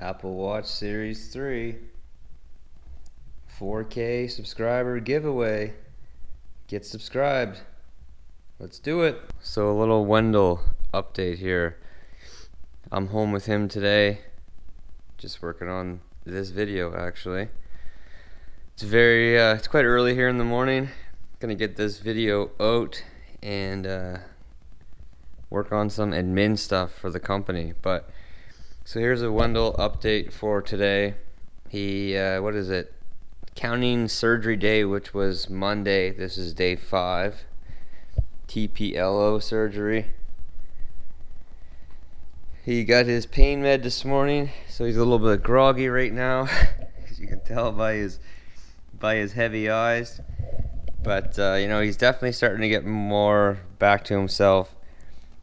Apple Watch Series 3 4K subscriber giveaway. Get subscribed. Let's do it. So a little Wendell update here. I'm home with him today, just working on this video actually. It's quite early here in the morning. Gonna get this video out and work on some admin stuff for the company. But so here's a Wendell update for today. He what is it? Counting surgery day, which was Monday. This is day 5. TPLO surgery. He got his pain med this morning, so he's a little bit groggy right now, as you can tell by his heavy eyes. But you know, he's definitely starting to get more back to himself.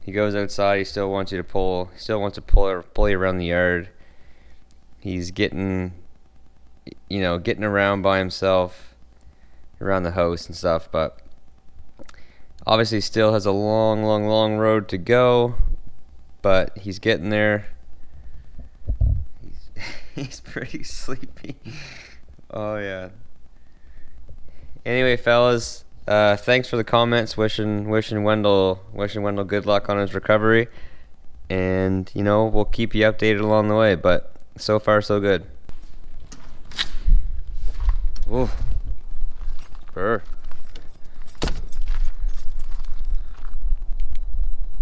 He goes outside. He still wants you to pull. He still wants to pull you around the yard. He's getting around by himself around the house and stuff. But obviously, still has a long road to go. But he's getting there. He's pretty sleepy. Oh yeah. Anyway, fellas, thanks for the comments. Wishing Wendell good luck on his recovery, and you know, we'll keep you updated along the way. But so far, so good. Ooh, burr.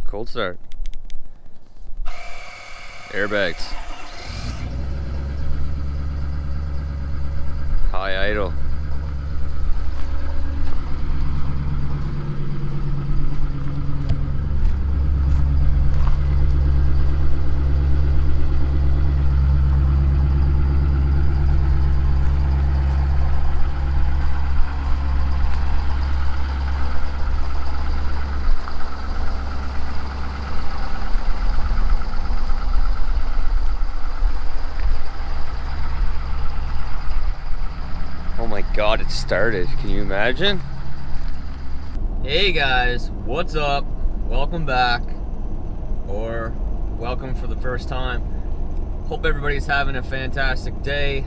Cold start. Airbags. High idle. Oh my god, it started. Can you imagine? Hey guys, what's up? Welcome back. Or welcome for the first time. Hope everybody's having a fantastic day.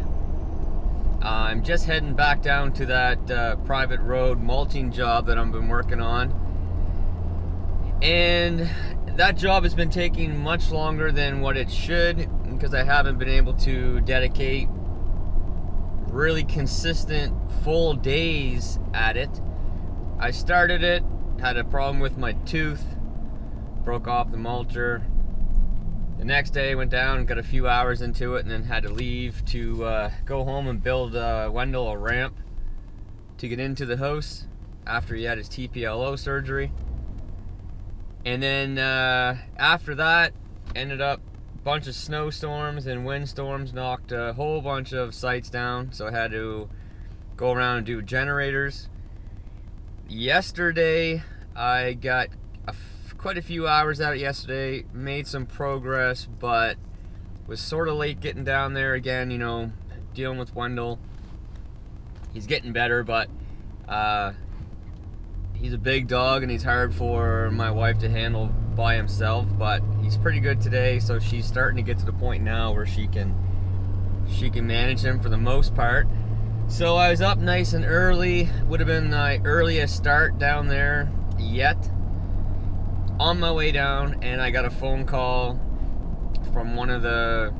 I'm just heading back down to that private road mulching job that I've been working on. And that job has been taking much longer than what it should, because I haven't been able to dedicate really consistent full days at it. I started it, had a problem with my tooth, broke off the mulcher. The next day went down, got a few hours into it, and then had to leave to go home and build Wendell a ramp to get into the house after he had his TPLO surgery. And then after that, ended up bunch of snowstorms and windstorms knocked a whole bunch of sites down, so I had to go around and do generators. Yesterday I got quite a few hours out yesterday, made some progress, but was sort of late getting down there again, you know, dealing with Wendell. He's getting better, but he's a big dog and he's hard for my wife to handle by himself, but he's pretty good today, so she's starting to get to the point now where she can manage him for the most part. So I was up nice and early, would have been my earliest start down there yet. On my way down, and I got a phone call from one of the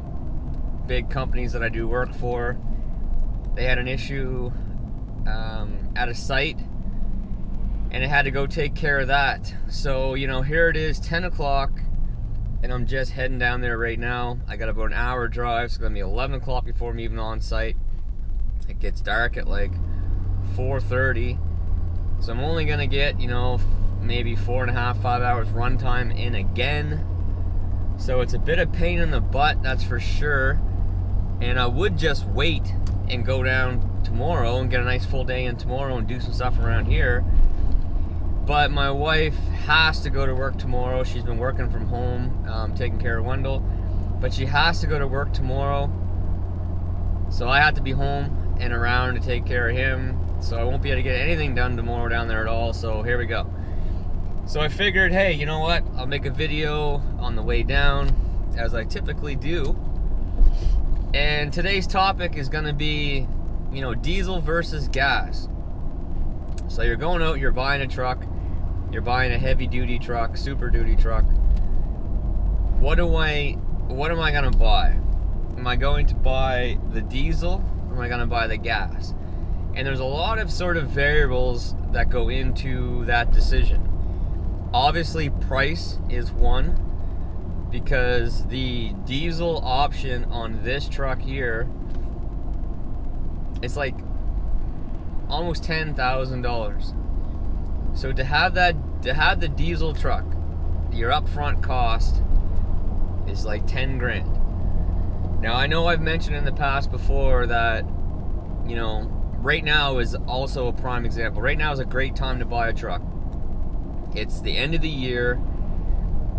big companies that I do work for. They had an issue at a site, and I had to go take care of that. So, you know, here it is, 10 o'clock, and I'm just heading down there right now. I got about an hour drive, so it's gonna be 11 o'clock before I'm even on site. It gets dark at like 4:30, so I'm only gonna get, you know, maybe 4.5, 5 hours runtime in again. So it's a bit of pain in the butt, that's for sure. And I would just wait and go down tomorrow and get a nice full day in tomorrow and do some stuff around here. But my wife has to go to work tomorrow. She's been working from home, taking care of Wendell. But she has to go to work tomorrow. So I have to be home and around to take care of him. So I won't be able to get anything done tomorrow down there at all. So here we go. So I figured, hey, you know what? I'll make a video on the way down, as I typically do. And today's topic is going to be, diesel versus gas. So you're going out, you're buying a truck, you're buying a heavy duty truck, super duty truck. What am I going to buy? Am I going to buy the diesel or am I going to buy the gas? And there's a lot of sort of variables that go into that decision. Obviously, price is one, because the diesel option on this truck here is like almost $10,000. So to have the diesel truck, your upfront cost is like 10 grand. Now I know I've mentioned in the past before that, right now is also a prime example. Right now is a great time to buy a truck. It's the end of the year,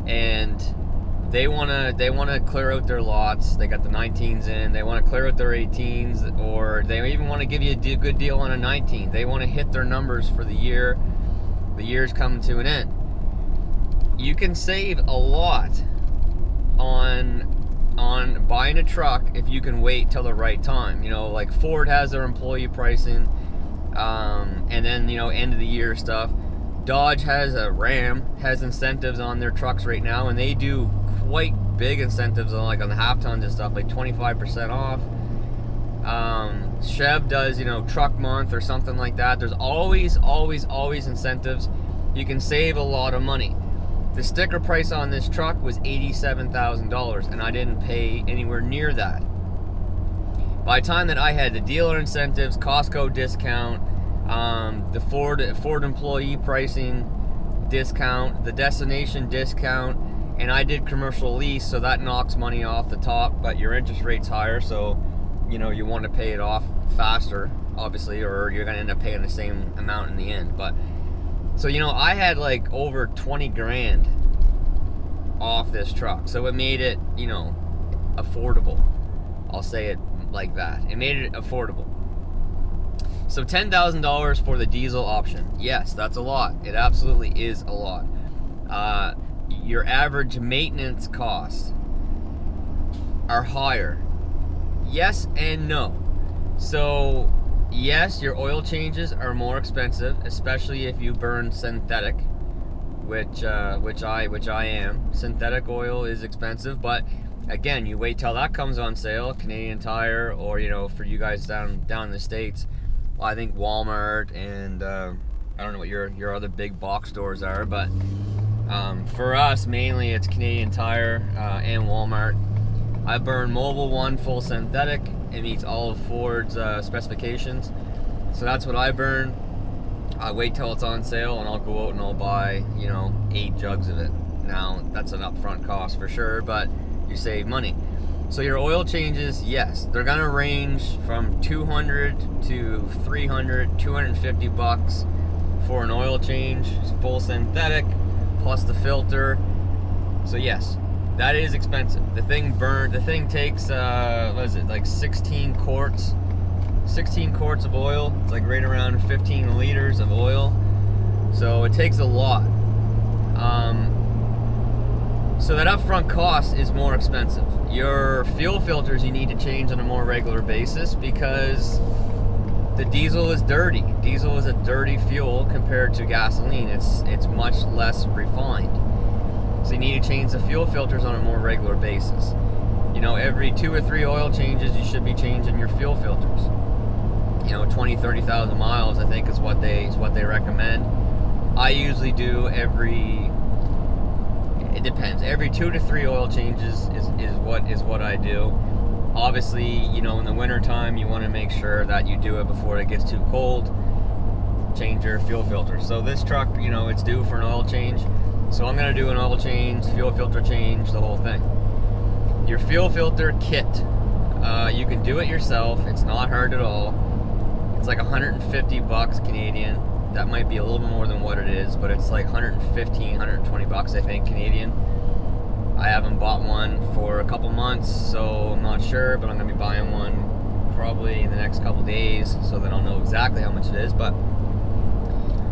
and they wanna clear out their lots. They got the 19s in. They want to clear out their 18s, or they even want to give you a good deal on a 19. They want to hit their numbers for the year. The year's coming to an end. You can save a lot on buying a truck if you can wait till the right time. Like Ford has their employee pricing, and then end of the year stuff. Dodge Ram has incentives on their trucks right now, and they do quite big incentives on the half tons and stuff, like 25% off. Chev does, truck month or something like that. There's always incentives. You can save a lot of money. The sticker price on this truck was $87,000, and I didn't pay anywhere near that. By the time that I had the dealer incentives, Costco discount, the Ford employee pricing discount, the destination discount, and I did commercial lease, so that knocks money off the top, but your interest rate's higher, so you want to pay it off faster, obviously, or you're going to end up paying the same amount in the end. But so I had like over 20 grand off this truck, so it made it affordable. I'll say it like that. It made it affordable. So $10,000 for the diesel option. Yes, that's a lot. It absolutely is a lot. Your average maintenance costs are higher. Yes and no. So yes, your oil changes are more expensive, especially if you burn synthetic, which I am. Synthetic oil is expensive, but again, you wait till that comes on sale. Canadian Tire, or for you guys down in the States, well, I think Walmart, and I don't know what your other big box stores are, but for us mainly it's Canadian Tire and Walmart. I burn Mobil 1 full synthetic. It meets all of Ford's specifications, so that's what I burn. I wait till it's on sale, and I'll go out and I'll buy 8 jugs of it. Now that's an upfront cost for sure, but you save money. So your oil changes, yes, they're gonna range from $200 to $300, $250 for an oil change, full synthetic, plus the filter. So yes, that is expensive. The thing takes, what is it, like 16 quarts of oil. It's like right around 15 liters of oil. So it takes a lot. So that upfront cost is more expensive. Your fuel filters you need to change on a more regular basis, because the diesel is dirty. Diesel is a dirty fuel compared to gasoline. It's much less refined. So you need to change the fuel filters on a more regular basis. Every 2 or 3 oil changes, you should be changing your fuel filters. 20, 30,000 miles, I think is what they recommend. I usually do it depends. Every 2 to 3 oil changes is what I do. Obviously, in the winter time, you want to make sure that you do it before it gets too cold. Change your fuel filter. So this truck, it's due for an oil change. So I'm going to do an oil change, fuel filter change, the whole thing. Your fuel filter kit, you can do it yourself. It's not hard at all. It's like $150 Canadian. That might be a little more than what it is, but it's like $115, $120 I think Canadian. I haven't bought one for a couple months, so I'm not sure, but I'm going to be buying one probably in the next couple days, so then I'll know exactly how much it is. But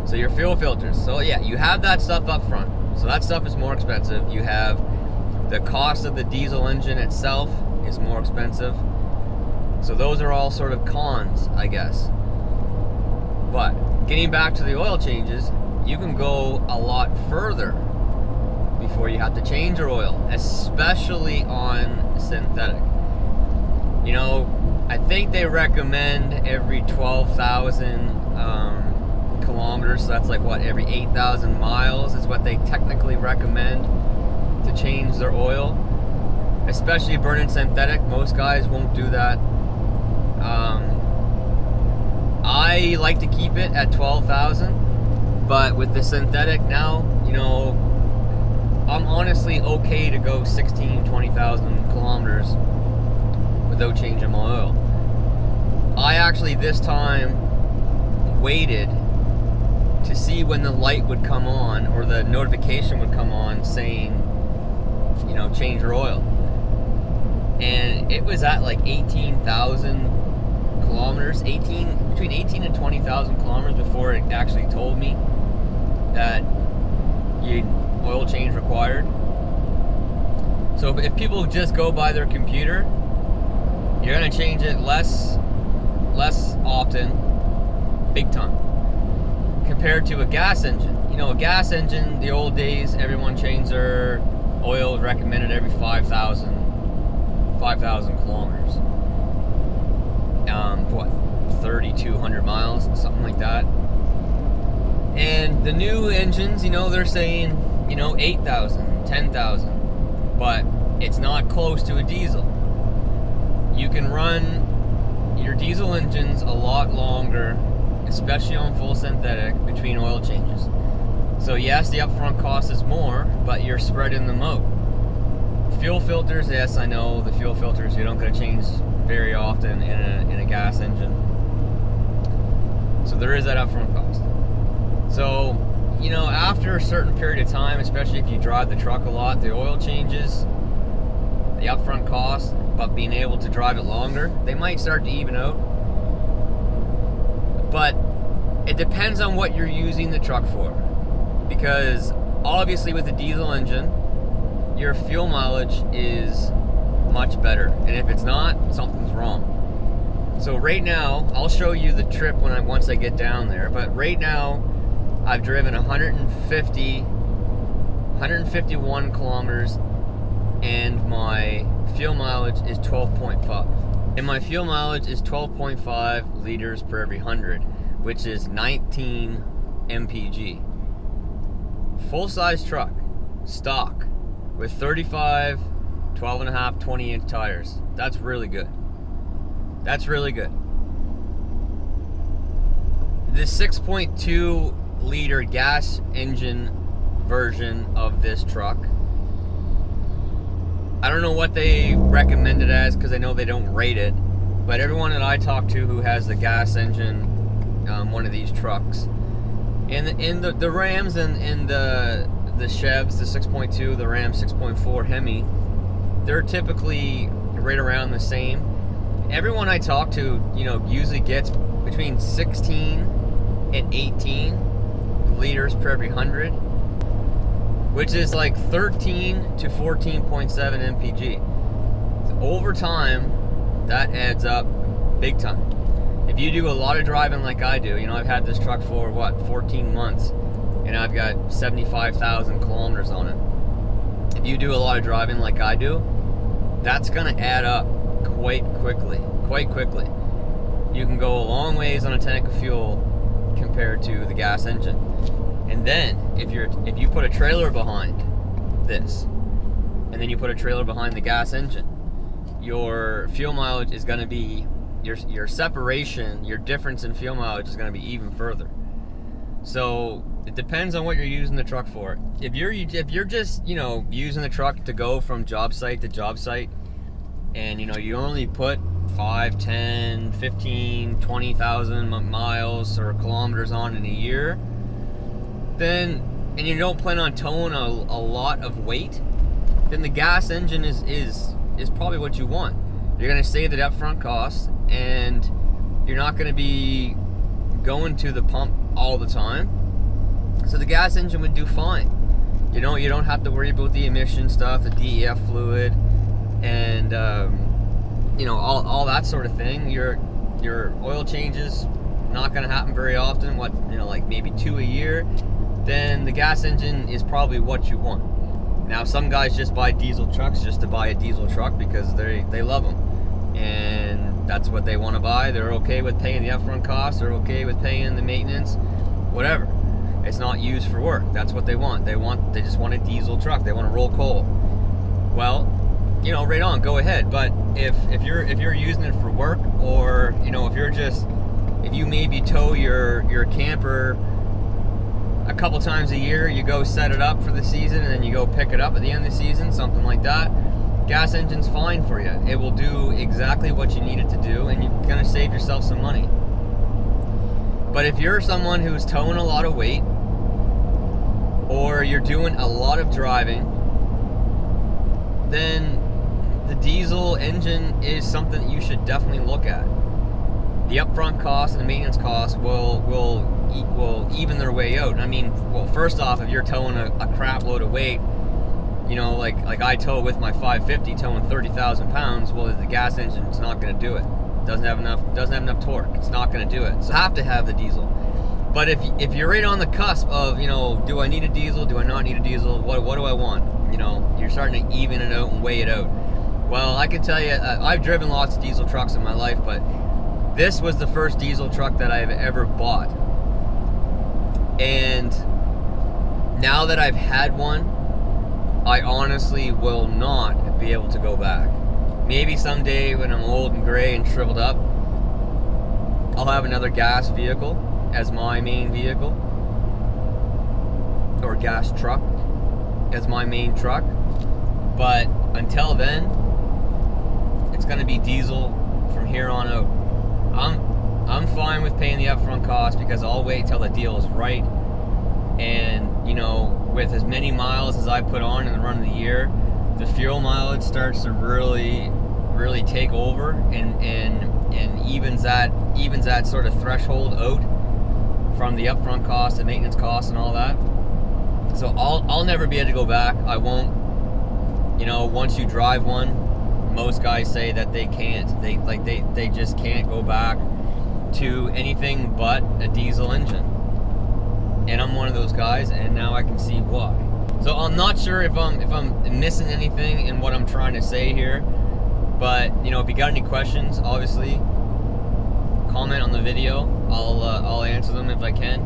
so your fuel filters. So yeah, you have that stuff up front. So that stuff is more expensive. You have the cost of the diesel engine itself, is more expensive. So those are all sort of cons, I guess. But getting back to the oil changes, you can go a lot further before you have to change your oil, especially on synthetic. You know, I think they recommend every 12,000 kilometers, so that's like what, every 8,000 miles is what they technically recommend to change their oil. Especially burning synthetic, most guys won't do that. I like to keep it at 12,000, but with the synthetic now, you know, I'm honestly okay to go 16, 20,000 kilometers without changing my oil. I actually this time waited to see when the light would come on, or the notification would come on saying, you know, change your oil. And it was at like 18,000 kilometers, between 18 and 20,000 kilometers before it actually told me that oil change required. So if people just go by their computer, you're gonna change it less often, big time, compared to a gas engine. You know, a gas engine, the old days, everyone changed their oil recommended every 5,000 kilometers. What, 3,200 miles, something like that. And the new engines, you know, they're saying, you know, 8,000, 10,000, but it's not close to a diesel. You can run your diesel engines a lot longer, especially on full synthetic, between oil changes. So yes, the upfront cost is more, but you're spreading them out. Fuel filters, yes, I know the fuel filters you don't get to change very often in a gas engine. So there is that upfront cost. So, you know, after a certain period of time, especially if you drive the truck a lot, the oil changes, the upfront cost, but being able to drive it longer, they might start to even out. But it depends on what you're using the truck for. Because obviously with a diesel engine, your fuel mileage is much better. And if it's not, something's wrong. So right now, I'll show you the trip once I get down there. But right now, I've driven 151 kilometers, and my fuel mileage is 12.5. And my fuel mileage is 12.5 liters per every 100, which is 19 mpg. Full-size truck, stock, with 35, 12.5, 20-inch tires. That's really good. That's really good. The 6.2 liter gas engine version of this truck, I don't know what they recommend it as, because I know they don't rate it, but everyone that I talk to who has the gas engine, one of these trucks, and the Rams and the Chevs, the 6.2, the Ram 6.4 Hemi, they're typically right around the same. Everyone I talk to, you know, usually gets between 16 and 18 liters per every 100, which is like 13 to 14.7 mpg. So over time, that adds up big time. If you do a lot of driving like I do, you know, I've had this truck for what, 14 months, and I've got 75,000 kilometers on it. If you do a lot of driving like I do, that's gonna add up quite quickly. You can go a long ways on a tank of fuel compared to the gas engine. And then if you put a trailer behind this, and then you put a trailer behind the gas engine, your fuel mileage is going to be, your separation, your difference in fuel mileage is going to be even further. So it depends on what you're using the truck for. If you're just, you know, using the truck to go from job site to job site, and you know, you only put 5, 10, 15, 20,000 miles or kilometers on in a year, then, and you don't plan on towing a lot of weight, then the gas engine is probably what you want. You're going to save the upfront costs, and you're not going to be going to the pump all the time. So the gas engine would do fine. You don't have to worry about the emission stuff, the DEF fluid, and you know, all that sort of thing. Your oil changes not going to happen very often. What, you know, like maybe 2 a year. Then the gas engine is probably what you want. Now, some guys just buy diesel trucks just to buy a diesel truck because they love them, and that's what they want to buy. They're okay with paying the upfront costs. They're okay with paying the maintenance, whatever. It's not used for work. That's what they want. They just want a diesel truck. They want to roll coal. Well, you know, right on, go ahead. But if you're using it for work, or, you know, if you maybe tow your camper a couple times a year, you go set it up for the season and then you go pick it up at the end of the season, something like that, gas engine's fine for you. It will do exactly what you need it to do, and you're gonna save yourself some money. But if you're someone who's towing a lot of weight, or you're doing a lot of driving, then the diesel engine is something that you should definitely look at. The upfront cost and the maintenance cost will even their way out. I mean, well, first off, if you're towing a crap load of weight, you know, like I tow with my 550, towing 30,000 pounds, well, the gas engine's not going to do it. Doesn't have enough torque. It's not going to do it. So you have to have the diesel. But if you're right on the cusp of, you know, do I need a diesel? Do I not need a diesel? What do I want? You know, you're starting to even it out and weigh it out. Well, I can tell you, I've driven lots of diesel trucks in my life, but this was the first diesel truck that I've ever bought. And now that I've had one, I honestly will not be able to go back. Maybe someday when I'm old and gray and shriveled up, I'll have another gas vehicle as my main vehicle, or gas truck as my main truck. But until then, it's going to be diesel from here on out. I'm fine with paying the upfront cost because I'll wait till the deal is right. And, you know, with as many miles as I put on in the run of the year, the fuel mileage starts to really take over and evens that sort of threshold out from the upfront cost and maintenance costs and all that. So I'll never be able to go back. I won't. You know, once you drive one, most guys say that they can't. They just can't go back to anything but a diesel engine. And I'm one of those guys, and now I can see why. So I'm not sure if I'm missing anything in what I'm trying to say here, but you know, if you got any questions, obviously comment on the video. I'll answer them if I can.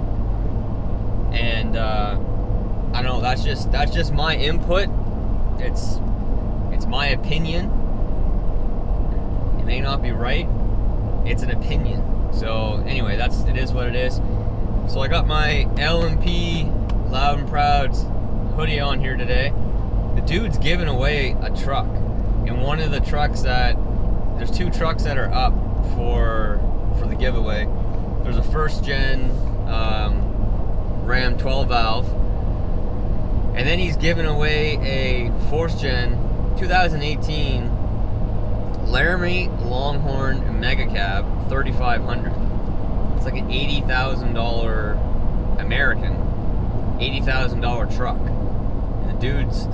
And I don't know, that's just my input. It's my opinion. It may not be right. It's an opinion. So anyway, it is what it is. So I got my LMP Loud and Proud's hoodie on here today. The dude's giving away a truck, and one of the trucks there's two trucks that are up for the giveaway. There's a first gen Ram 12 valve, and then he's giving away a fourth gen 2018 Laramie Longhorn Mega Cab 3500. It's like an $80,000 American, $80,000 truck, and the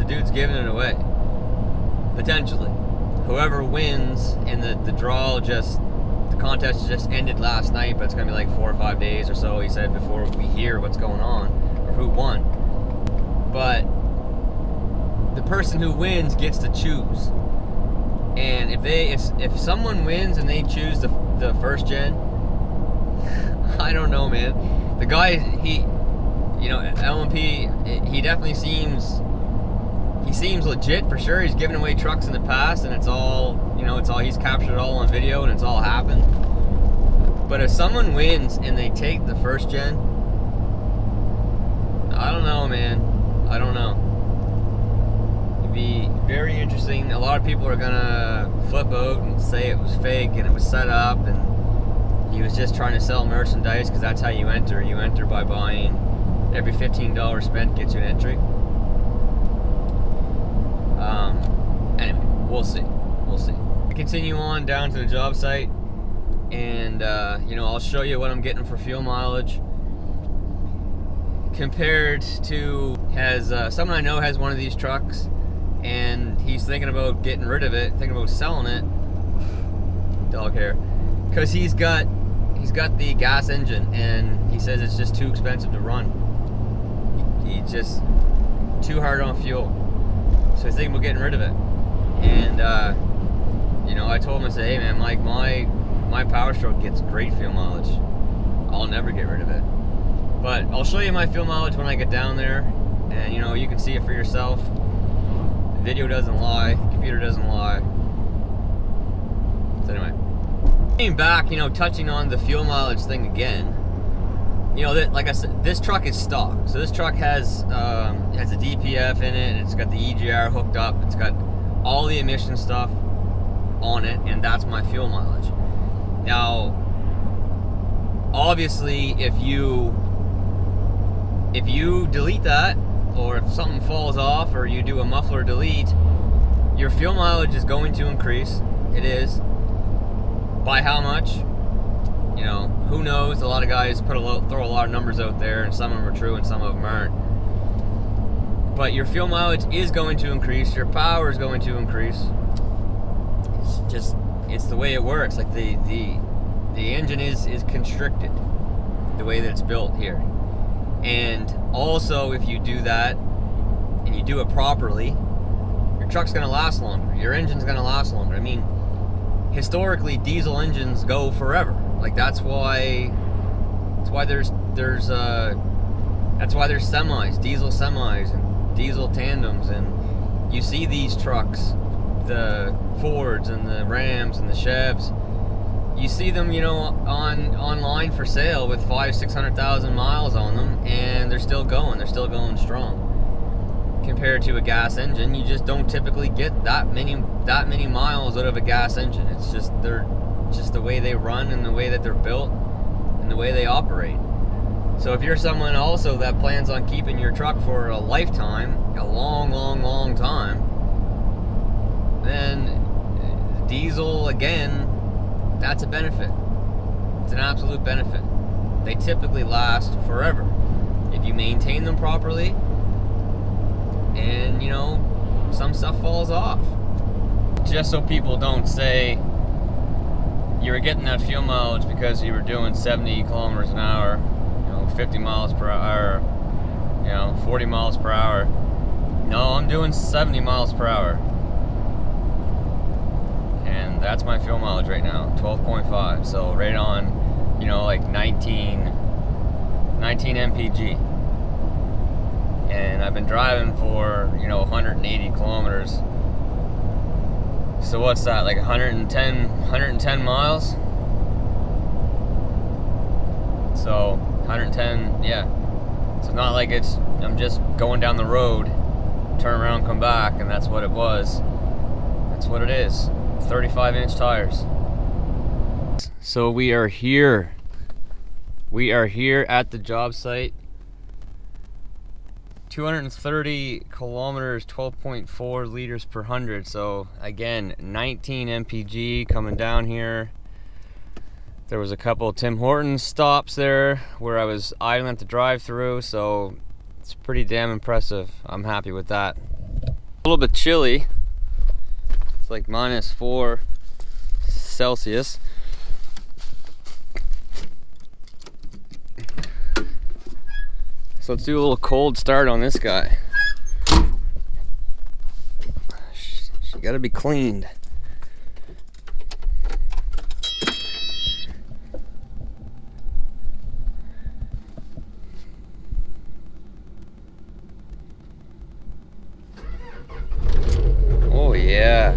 dude's giving it away, potentially. Whoever wins, and the contest just ended last night, but it's gonna be like 4 or 5 days or so, he said, before we hear what's going on or who won. But the person who wins gets to choose, and if someone wins and they choose the first gen, I don't know, man. The guy, LMP, he definitely seems legit for sure. He's given away trucks in the past, and it's all he's captured it all on video, and it's all happened. But if someone wins and they take the first gen, I don't know, man. I don't know. It'd be very interesting. A lot of people are gonna flip out and say it was fake and it was set up and he was just trying to sell merchandise, because that's how you enter. You enter by buying. Every $15 spent gets you an entry. Anyway, we'll see. I continue on down to the job site, and I'll show you what I'm getting for fuel mileage compared to someone I know has one of these trucks, and he's thinking about getting rid of it, thinking about selling it. dog hair, because he's got the gas engine, and he says it's just too expensive to run. He just too hard on fuel, so he's thinking about getting rid of it. And you know, I told him, I said, hey man, Mike, my Power Stroke gets great fuel mileage. I'll never get rid of it. But I'll show you my fuel mileage when I get down there, and you know, you can see it for yourself. The video doesn't lie, the computer doesn't lie. So anyway, getting back, you know, touching on the fuel mileage thing again. You know, like I said, this truck is stock. So this truck has a DPF in it, and it's got the EGR hooked up. It's got all the emission stuff on it, and that's my fuel mileage. Now, obviously, if you delete that, or if something falls off, or you do a muffler delete, your fuel mileage is going to increase. It is. By how much? You know, who knows? A lot of guys throw a lot of numbers out there, and some of them are true and some of them aren't. But your fuel mileage is going to increase. Your power is going to increase. It's the way it works. Like the engine is constricted the way that it's built here. And also, if you do that and you do it properly, your truck's gonna last longer. Your engine's gonna last longer. I mean, historically, diesel engines go forever. Like that's why there's semis, diesel semis, and diesel tandems, and you see these trucks, the Fords and the Rams and the Chevs. You see them, you know, online for sale with 500,000-600,000 miles on them, and they're still going strong. Compared to a gas engine, you just don't typically get that many miles out of a gas engine. It's just the way they run, and the way that they're built, and the way they operate. So if you're someone also that plans on keeping your truck for a lifetime, a long time, then diesel, again, that's a benefit. It's an absolute benefit. They typically last forever if you maintain them properly, and you know, some stuff falls off. Just so people don't say you were getting that fuel mileage because you were doing 70 kilometers an hour, you know, 50 miles per hour, you know, 40 miles per hour. No, I'm doing 70 miles per hour. And that's my fuel mileage right now, 12.5. So right on, you know, like 19 mpg. And I've been driving for, you know, 180 kilometers. So what's that, like 110 miles? So 110, yeah. So not like I'm just going down the road, turn around, come back, and that's what it was. That's what it is. 35-inch tires. So we are here. We are here at the job site. 230 kilometers, 12.4 liters per 100. So again, 19 mpg coming down here. There was a couple of Tim Hortons stops there where I was idling at the drive-through, so it's pretty damn impressive. I'm happy with that. A little bit chilly. It's like -4 Celsius. So let's do a little cold start on this guy. She gotta be cleaned. Oh yeah.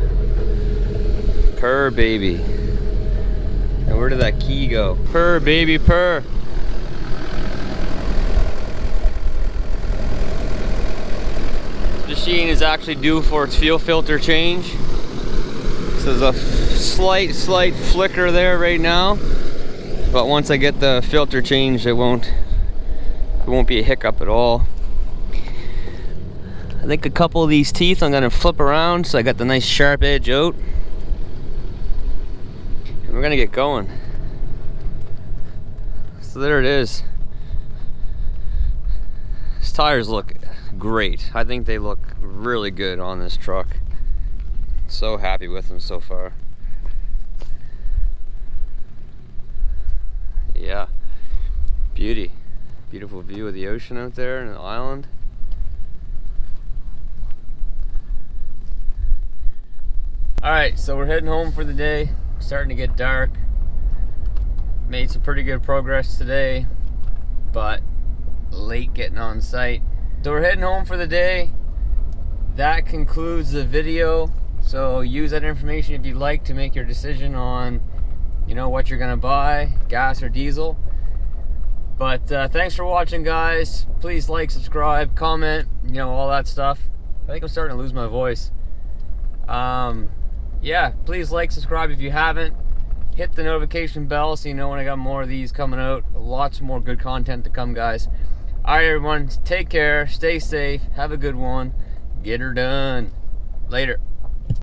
Purr, baby. And where did that key go? Purr, baby, purr. Machine is actually due for its fuel filter change. So there's a slight flicker there right now, but once I get the filter changed, it won't be a hiccup at all. I think a couple of these teeth I'm gonna flip around so I got the nice sharp edge out, and we're gonna get going. So there it is. These tires look great. I think they look really good on this truck. So happy with them so far. beautiful view of the ocean out there and the island. Alright, so we're heading home for the day. Starting to get dark. Made some pretty good progress today, but late getting on site. So we're heading home for the day. That concludes the video. So use that information if you'd like to make your decision on, you know, what you're gonna buy, gas or diesel. But thanks for watching, guys. Please like, subscribe, comment, you know, all that stuff. I think I'm starting to lose my voice. Yeah, please like, subscribe if you haven't. Hit the notification bell so you know when I got more of these coming out. Lots more good content to come, guys. Alright, everyone, take care, stay safe, have a good one, get her done. Later.